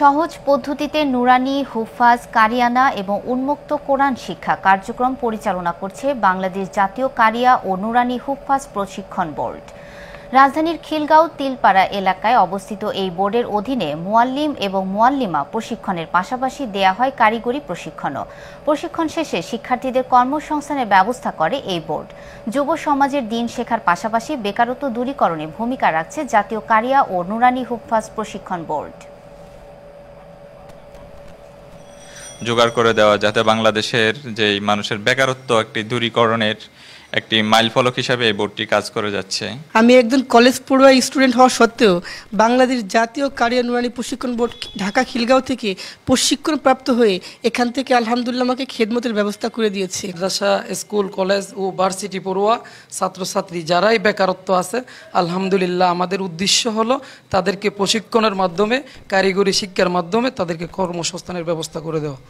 সহজ পদ্ধতিতে নুরানি, হুফাজ, কারিয়ানা এবং উন্মুক্ত কোরআন শিক্ষা কার্যক্রম পরিচালনা করছে বাংলাদেশ জাতীয় কারিয়া ও নুরানি হুফাজ প্রশিক্ষণ বোর্ড। রাজধানীর খিলগাঁও তিলপাড়া এলাকায় অবস্থিত এই বোর্ডের অধীনে মুয়াল্লিম এবং মুয়াল্লিমা প্রশিক্ষণের পাশাপাশি দেয়া হয় কারিগরি প্রশিক্ষণও। প্রশিক্ষণ শেষে শিক্ষার্থীদের কর্মসংস্থানের ব্যবস্থা করে এই বোর্ড। যুব সমাজের দিন শেখার পাশাপাশি বেকারত্ব দূরীকরণে ভূমিকা রাখছে জাতীয় কারিয়া ও নুরানি হুফাজ প্রশিক্ষণ বোর্ড। জোগাড় করে দেওয়া, যাতে বাংলাদেশের যে মানুষের বেকারত্ব একটি দূরীকরণের একটি মাইলফলক হিসাবে এই বোর্ডটি কাজ করে যাচ্ছে। আমি একজন কলেজ পড়ুয়া স্টুডেন্ট হওয়া সত্ত্বেও বাংলাদেশ জাতীয় কারিয়া নুরানি প্রশিক্ষণ বোর্ড ঢাকা খিলগাঁও থেকে প্রশিক্ষণ প্রাপ্ত হয়ে এখান থেকে আলহামদুলিল্লাহ আমাকে খেদমতের ব্যবস্থা করে দিয়েছে। মাদ্রাসা, স্কুল, কলেজ ও ভার্সিটি পড়ুয়া ছাত্রছাত্রী যারাই বেকারত্ব আছে, আলহামদুলিল্লাহ আমাদের উদ্দেশ্য হলো তাদেরকে প্রশিক্ষণের মাধ্যমে, কারিগরি শিক্ষার মাধ্যমে তাদেরকে কর্মসংস্থানের ব্যবস্থা করে দেওয়া।